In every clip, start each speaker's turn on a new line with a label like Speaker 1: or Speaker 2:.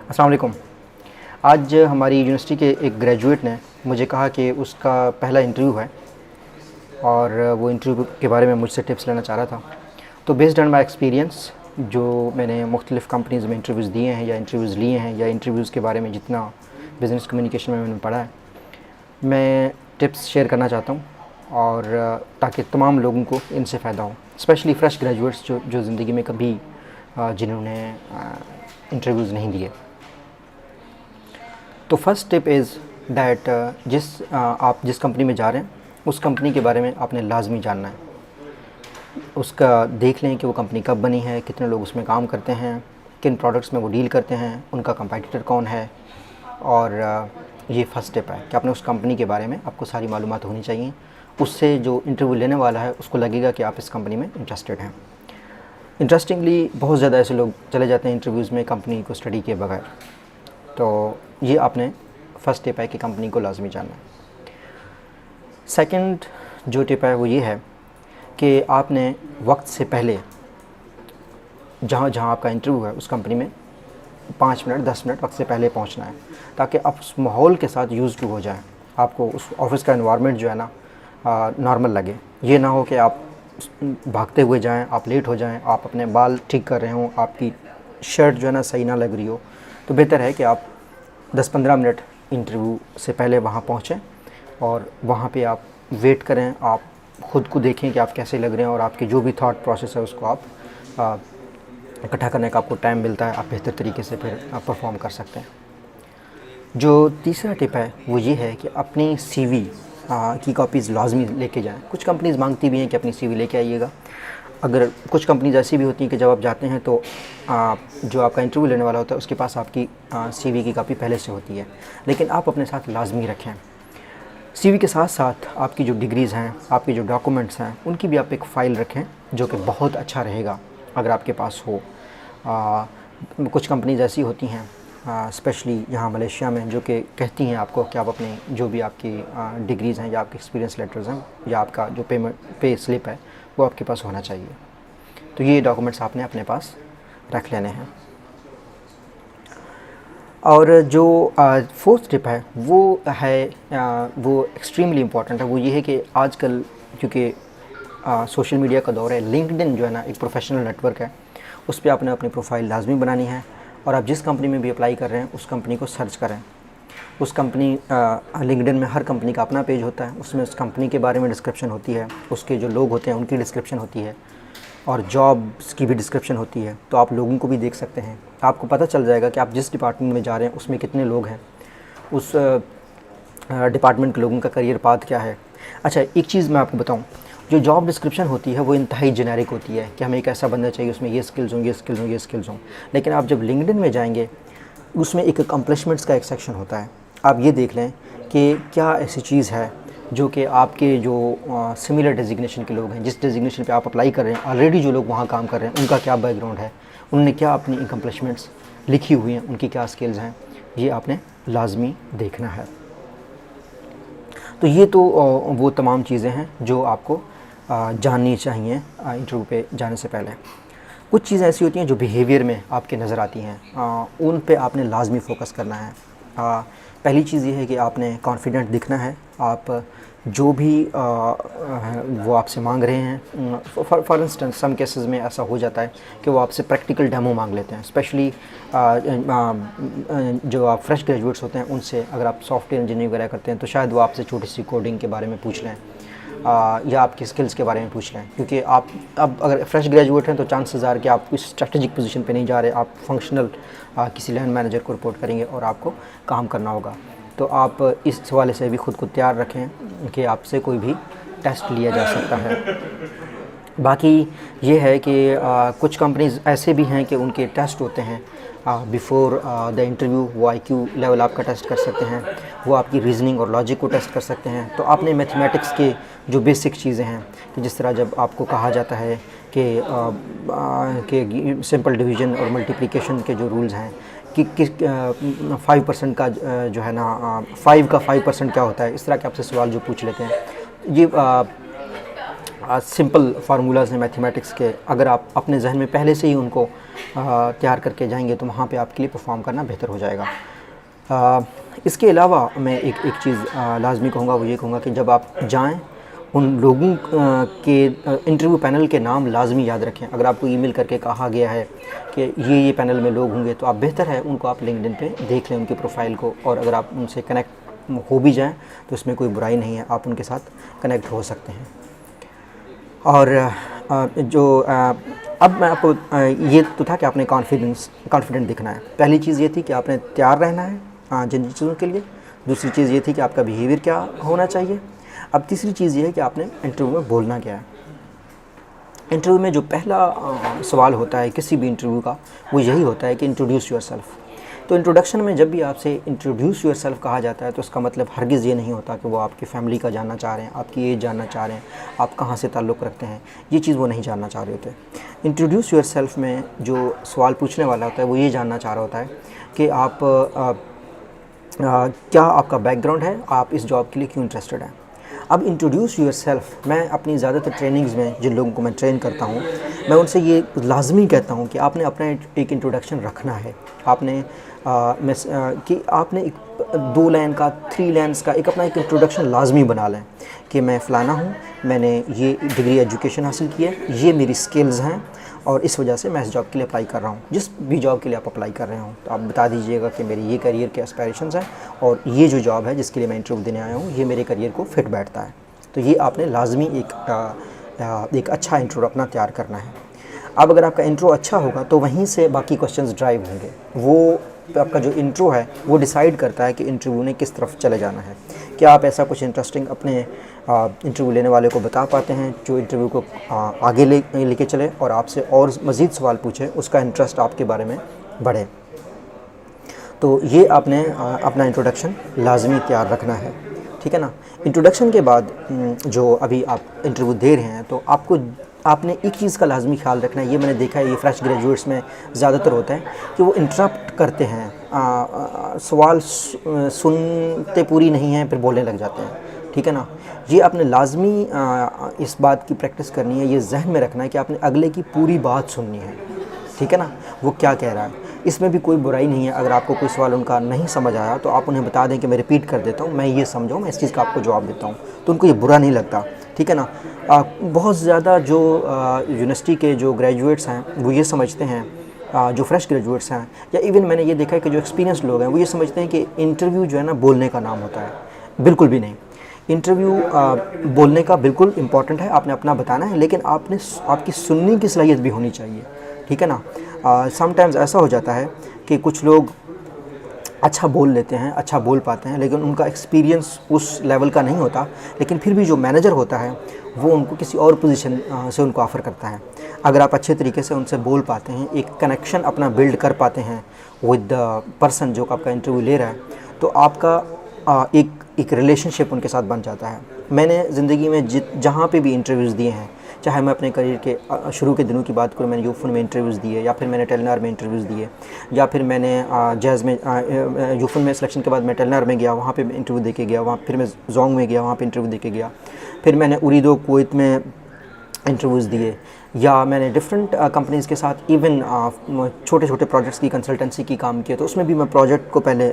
Speaker 1: अस्सलाम वालेकुम। आज हमारी यूनिवर्सिटी के एक ग्रेजुएट ने मुझे कहा कि उसका पहला इंटरव्यू है और वो इंटरव्यू के बारे में मुझसे टिप्स लेना चाह रहा था। तो बेस्ड ऑन माई एक्सपीरियंस, जो मैंने मुख्तलिफ़ कंपनीज़ में इंटरव्यूज़ दिए हैं या इंटरव्यूज़ लिए हैं या इंटरव्यूज़ के बारे में जितना बिज़नेस कम्युनिकेशन में मैंने पढ़ा है, मैं टिप्स शेयर करना चाहता हूँ और ताकि तमाम लोगों को इनसे फ़ायदा हो, स्पेशली फ़्रेश ग्रेजुएट्स जो ज़िंदगी में कभी जिन्होंने इंटरव्यूज़ नहीं दिए। तो फर्स्ट टिप इज़ दैट आप जिस कंपनी में जा रहे हैं उस कंपनी के बारे में आपने लाजमी जानना है। उसका देख लें कि वो कंपनी कब बनी है, कितने लोग उसमें काम करते हैं, किन प्रोडक्ट्स में वो डील करते हैं, उनका कंपटीटर कौन है। और ये फर्स्ट स्टेप है कि आपने उस कंपनी के बारे में आपको सारी मालूमात होनी चाहिए। उससे जो इंटरव्यू लेने वाला है उसको लगेगा कि आप इस कंपनी में इंटरेस्टेड हैं। इंटरेस्टिंगली बहुत ज़्यादा ऐसे लोग चले जाते हैं इंटरव्यूज़ में कंपनी को स्टडी किए बगैर। तो ये आपने फर्स्ट टिप है कि कंपनी को लाजमी जानना है। सेकंड जो टिप है वो ये है कि आपने वक्त से पहले जहाँ जहाँ आपका इंटरव्यू है उस कंपनी में 5 मिनट 10 मिनट वक्त से पहले पहुँचना है, ताकि आप उस माहौल के साथ यूज़ टू हो जाएं। आपको उस ऑफ़िस का एनवायरनमेंट जो है ना नॉर्मल लगे। ये ना हो कि आप भागते हुए जाएं, आप लेट हो जाएं, आप अपने बाल ठीक कर रहे हों, आपकी शर्ट जो है ना सही ना लग रही हो। तो बेहतर है कि आप 10-15 मिनट इंटरव्यू से पहले वहाँ पहुँचें और वहाँ पे आप वेट करें। आप ख़ुद को देखें कि आप कैसे लग रहे हैं और आपके जो भी थॉट प्रोसेस है उसको आप इकट्ठा करने का आपको टाइम मिलता है, आप बेहतर तरीके से फिर परफॉर्म कर सकते हैं। जो तीसरा टिप है वो ये है कि अपनी सीवी की कॉपीज़ लाजमी लेके जाएं। कुछ कंपनीज़ मांगती भी हैं कि अपनी सीवी लेके आइएगा। अगर कुछ कंपनीज़ ऐसी भी होती हैं कि जब आप जाते हैं तो जो आपका इंटरव्यू लेने वाला होता है उसके पास आपकी सीवी की कॉपी पहले से होती है, लेकिन आप अपने साथ लाजमी रखें। सीवी के साथ साथ आपकी जो डिग्रीज़ हैं, आपके जो डॉक्यूमेंट्स हैं, उनकी भी आप एक फ़ाइल रखें, जो कि बहुत अच्छा रहेगा अगर आपके पास हो। कुछ कंपनीज़ ऐसी होती हैं स्पेशली यहाँ मलेशिया में, जो कि कहती हैं आपको कि आप अपने जो भी आपकी डिग्रीज़ हैं या आपके एक्सपीरियंस लेटर्स हैं या आपका जो पे स्लिप है वो आपके पास होना चाहिए। तो ये डॉक्यूमेंट्स आपने अपने पास रख लेने हैं। और जो फोर्थ टिप है वो है वो एक्सट्रीमली इम्पॉर्टेंट है। वो ये है कि आजकल क्योंकि सोशल मीडिया का दौर है, लिंक्डइन जो है ना एक प्रोफेशनल नेटवर्क है, उस पर आपने अपनी प्रोफाइल लाजमी बनानी है। और आप जिस कंपनी में भी अप्लाई कर रहे हैं उस कंपनी को सर्च करें। उस कंपनी लिंक्डइन में हर कंपनी का अपना पेज होता है, उसमें उस कंपनी के बारे में डिस्क्रिप्शन होती है, उसके जो लोग होते हैं उनकी डिस्क्रिप्शन होती है और जॉब्स की भी डिस्क्रिप्शन होती है। तो आप लोगों को भी देख सकते हैं, आपको पता चल जाएगा कि आप जिस डिपार्टमेंट में जा रहे हैं उसमें कितने लोग हैं, उस डिपार्टमेंट के लोगों का करियर पाथ क्या है। अच्छा, एक चीज़ मैं आपको बताऊं, जो जॉब डिस्क्रिप्शन होती है वो इंतहाई जेनेरिक होती है कि हमें एक ऐसा बंदा चाहिए उसमें ये स्किल्स हों, ये स्किल्स हों, ये स्किल्स हों। लेकिन आप जब लिंक्डइन में जाएंगे उसमें एक अकम्पलिशमेंट्स का एक सेक्शन होता है। आप ये देख लें कि क्या ऐसी चीज़ है जो कि आपके जो सिमिलर डेजिग्नेशन के लोग हैं, जिस डेजिग्नेशन पे आप अप्लाई कर रहे हैं, ऑलरेडी जो लोग वहाँ काम कर रहे हैं, उनका क्या बैकग्राउंड है, उन्होंने क्या अपनी अकम्पलिशमेंट्स लिखी हुई हैं, उनकी क्या स्किल्स हैं, ये आपने लाजमी देखना है। तो ये तो वो तमाम चीज़ें हैं जो आपको जाननी चाहिए इंटरव्यू पे जाने से पहले। कुछ चीज़ें ऐसी होती हैं जो बिहेवियर में आपके नज़र आती हैं, उन पे आपने लाजमी फ़ोकस करना है। पहली चीज़ ये है कि आपने कॉन्फिडेंट दिखना है। आप जो भी वो आपसे मांग रहे हैं, फॉर इंस्टेंस सम केसेस में ऐसा हो जाता है कि वो आपसे प्रैक्टिकल डेमो मांग लेते हैं। स्पेशली जो आप फ्रेश ग्रेजुएट्स होते हैं उनसे अगर आप सॉफ्टवेयर इंजीनियरिंग वगैरह करते हैं तो शायद वो आपसे छोटी सी कोडिंग के बारे में पूछ लें या आपकी स्किल्स के बारे में पूछ लें। क्योंकि आप अब अगर फ्रेश ग्रेजुएट हैं तो चांसेस आर कि आप कोई स्ट्रेटजिक पोजीशन पे नहीं जा रहे, आप फंक्शनल किसी लाइन मैनेजर को रिपोर्ट करेंगे और आपको काम करना होगा। तो आप इस हवाले से भी ख़ुद को तैयार रखें कि आपसे कोई भी टेस्ट लिया जा सकता है। बाकी ये है कि कुछ कंपनीज़ ऐसे भी हैं कि उनके टेस्ट होते हैं बिफ़ोर द इंटरव्यू। वो आईक्यू लेवल आपका टेस्ट कर सकते हैं, वो आपकी रीजनिंग और लॉजिक को टेस्ट कर सकते हैं। तो आपने मैथमेटिक्स के जो बेसिक चीज़ें हैं कि जिस तरह जब आपको कहा जाता है कि सिंपल डिवीज़न और मल्टीप्लिकेशन के जो रूल्स हैं कि 5% का जो है ना 5 का 5% क्या होता है, इस तरह के आपसे सवाल जो पूछ लेते हैं, ये सिंपल फार्मूलाज हैं मैथमेटिक्स के, अगर आप अपने जहन में पहले से ही उनको तैयार करके जाएंगे तो वहाँ पे आपके लिए परफॉर्म करना बेहतर हो जाएगा। इसके अलावा मैं एक चीज़ लाजमी कहूँगा, वो ये कहूँगा कि जब आप जाएं उन लोगों के इंटरव्यू पैनल के नाम लाजमी याद रखें। अगर आपको ईमेल करके कहा गया है कि ये पैनल में लोग होंगे तो आप बेहतर है उनको आप लिंक्डइन पे देख लें उनकी प्रोफाइल को, और अगर आप उनसे कनेक्ट हो भी जाएं तो इसमें कोई बुराई नहीं है, आप उनके साथ कनेक्ट हो सकते हैं। और अब मैं आपको ये तो था कि आपने कॉन्फिडेंट दिखना है। पहली चीज़ ये थी कि आपने तैयार रहना है जिन चीज़ों के लिए। दूसरी चीज़ ये थी कि आपका बिहेवियर क्या होना चाहिए। अब तीसरी चीज़ ये है कि आपने इंटरव्यू में बोलना क्या है। इंटरव्यू में जो पहला सवाल होता है किसी भी इंटरव्यू का, वो यही होता है कि इंट्रोड्यूस योरसेल्फ। तो इंट्रोडक्शन में जब भी आपसे इंट्रोड्यूस योरसेल्फ कहा जाता है तो उसका मतलब हरगिज़ ये नहीं होता कि वो आपकी फ़ैमिली का जानना चाह रहे हैं, आपकी एज जानना चाह रहे हैं, आप कहाँ से ताल्लुक़ रखते हैं, ये चीज़ वो नहीं जानना चाह रहे होते। इंट्रोड्यूस योरसेल्फ में जो सवाल पूछने वाला होता है वो ये जानना चाह रहा होता है कि आप क्या आपका बैकग्राउंड है, आप इस जॉब के लिए क्यों इंटरेस्टेड हैं। अब इंट्रोड्यूस योरसेल्फ, मैं अपनी ज़्यादातर ट्रेनिंग्स में जिन लोगों को मैं ट्रेन करता हूँ मैं उनसे ये लाजमी कहता हूँ कि आपने अपना एक इंट्रोडक्शन रखना है। आपने कि आपने एक 2 लाइन का 3 लाइन्स का अपना एक इंट्रोडक्शन लाजमी बना लें कि मैं फ़लाना हूँ, मैंने ये डिग्री एजुकेशन हासिल की है, ये मेरी स्किल्स हैं और इस वजह से मैं इस जॉब के लिए अप्लाई कर रहा हूँ। जिस भी जॉब के लिए आप अप्लाई कर रहे हो तो आप बता दीजिएगा कि मेरी ये करियर के एस्पायरेशंस हैं और ये जो जॉब है जिसके लिए मैं इंटरव्यू देने आया हूँ ये मेरे करियर को फिट बैठता है। तो ये आपने लाजमी एक अच्छा इंट्रो अपना तैयार करना है। अब अगर आपका इंट्रो अच्छा होगा तो वहीं से बाकी क्वेश्चंस ड्राइव होंगे। वो आपका जो इंट्रो है वो डिसाइड करता है कि इंटरव्यू ने किस तरफ चले जाना है। क्या आप ऐसा कुछ इंटरेस्टिंग अपने इंटरव्यू लेने वाले को बता पाते हैं जो इंटरव्यू को आगे लेके चले और आपसे और मज़ीद सवाल पूछे, उसका इंटरेस्ट आपके बारे में बढ़े। तो ये आपने अपना इंट्रोडक्शन लाजमी तैयार रखना है, ठीक है ना। इंट्रोडक्शन के बाद जो अभी आप इंटरव्यू दे रहे हैं तो आपने एक चीज़ का लाजमी ख्याल रखना है। ये मैंने देखा है, ये फ्रेश ग्रेजुएट्स में ज़्यादातर होता है कि वो इंटरप्ट करते हैं, सवाल सुनते पूरी नहीं हैं फिर बोलने लग जाते हैं, ठीक है ना। ये आपने लाजमी इस बात की प्रैक्टिस करनी है, ये जहन में रखना है कि आपने अगले की पूरी बात सुननी है, ठीक है ना, वो क्या कह रहा है। इसमें भी कोई बुराई नहीं है। अगर आपको कोई सवाल उनका नहीं समझ आया तो आप उन्हें बता दें कि मैं रिपीट कर देता हूँ, मैं ये समझाऊँ, मैं इस चीज़ का आपको जवाब देता हूँ, तो उनको ये बुरा नहीं लगता, ठीक है ना। बहुत ज़्यादा जो यूनिवर्सिटी के जो ग्रेजुएट्स हैं वो ये समझते हैं, जो फ्रेश ग्रेजुएट्स हैं या इवन मैंने ये देखा है कि जो एक्सपीरियंस लोग हैं वो ये समझते हैं कि इंटरव्यू जो है ना बोलने का नाम होता है। बिल्कुल भी नहीं। इंटरव्यू बोलने का बिल्कुल इम्पॉर्टेंट है, आपने अपना बताना है, लेकिन आपकी सुनने की सलाहियत भी होनी चाहिए, ठीक है ना। समटाइम्स ऐसा हो जाता है कि कुछ लोग अच्छा बोल लेते हैं, अच्छा बोल पाते हैं, लेकिन उनका एक्सपीरियंस उस लेवल का नहीं होता, लेकिन फिर भी जो मैनेजर होता है वो उनको किसी और पोजीशन से उनको ऑफ़र करता है। अगर आप अच्छे तरीके से उनसे बोल पाते हैं, एक कनेक्शन अपना बिल्ड कर पाते हैं विद द पर्सन जो आपका इंटरव्यू ले रहा है, तो आपका एक रिलेशनशिप उनके साथ बन जाता है। मैंने ज़िंदगी में जहाँ पे भी इंटरव्यूज़ दिए हैं, चाहे मैं अपने करियर के शुरू के दिनों की बात करूँ, मैंने यूफन में इंटरव्यूज़ दिए, या फिर मैंने टेलनार में इंटरव्यूज़ दिए, या फिर मैंने जैज़ में यूफन में सिलेक्शन के बाद मैं टेलनार में गया, वहाँ पे इंटरव्यू दे के गया, वहाँ फिर मैं जोंग में गया, वहाँ पे इंटरव्यू दे के गया, फिर मैंने उरीदो कुवैत में इंटरव्यूज़ दिए, या मैंने डिफरेंट कंपनीज़ के साथ इवन छोटे छोटे प्रोजेक्ट्स की कंसल्टेंसी की काम किया। तो उसमें भी मैं प्रोजेक्ट को पहले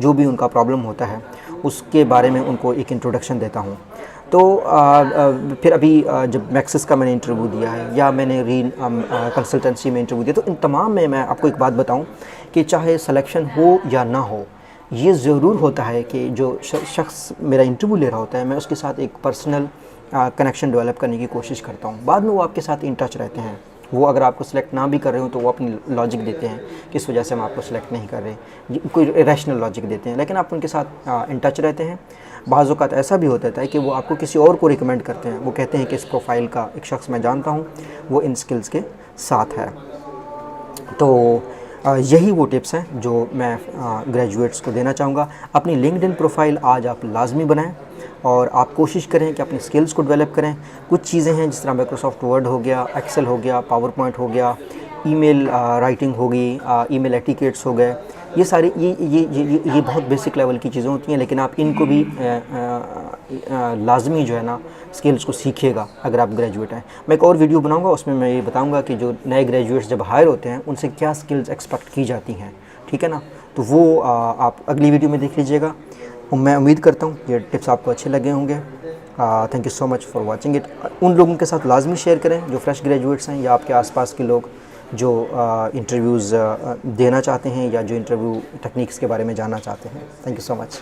Speaker 1: जो भी उनका प्रॉब्लम होता है उसके बारे में उनको एक इंट्रोडक्शन देता हूँ। तो फिर अभी जब मैक्सिस का मैंने इंटरव्यू दिया है या मैंने रीन कंसल्टेंसी में इंटरव्यू दिया, तो इन तमाम में मैं आपको एक बात बताऊँ कि चाहे सिलेक्शन हो या ना हो, ये ज़रूर होता है कि जो शख्स मेरा इंटरव्यू ले रहा होता है मैं उसके साथ एक पर्सनल कनेक्शन डेवलप करने की कोशिश करता हूँ। बाद में वो आपके साथ इन टच रहते हैं। वो अगर आपको सिलेक्ट ना भी कर रहे हो तो वो अपनी लॉजिक देते हैं किस वजह से हम आपको सिलेक्ट नहीं कर रहे, कोई रैशनल लॉजिक देते हैं, लेकिन आप उनके साथ इन टच रहते हैं। बाज़ औक़ात ऐसा भी होता है कि वो आपको किसी और को रिकमेंड करते हैं, वो कहते हैं कि इस प्रोफाइल का एक शख्स मैं जानता हूँ, वो इन स्किल्स के साथ है। तो यही वो टिप्स हैं जो मैं ग्रेजुएट्स को देना चाहूँगा। अपनी लिंक्डइन प्रोफाइल आज आप लाजमी बनाएं और आप कोशिश करें कि अपनी स्किल्स को डेवलप करें। कुछ चीज़ें हैं जिस तरह माइक्रोसॉफ्ट वर्ड हो गया, एक्सेल हो गया, पावर पॉइंट हो गया, ईमेल राइटिंग होगी, ईमेल एटिकेट्स हो गए, ये सारी ये बहुत बेसिक लेवल की चीज़ें होती हैं, लेकिन आप इनको भी लाजमी जो है ना स्किल्स को सीखिएगा अगर आप ग्रेजुएट हैं। मैं एक और वीडियो बनाऊंगा, उसमें मैं ये बताऊंगा कि जो नए ग्रेजुएट्स जब हायर होते हैं उनसे क्या स्किल्स एक्सपेक्ट की जाती हैं, ठीक है ना। तो वो आप अगली वीडियो में देख लीजिएगा। मैं उम्मीद करता हूँ ये टिप्स आपको अच्छे लगे होंगे। Thank you so much for watching it. उन लोगों के साथ लाजमी शेयर करें जो फ्रेश ग्रेजुएट्स हैं या आपके आसपास के लोग जो इंटरव्यूज़ देना चाहते हैं या जो इंटरव्यू टेक्निक्स के बारे में जानना चाहते हैं। Thank you so much.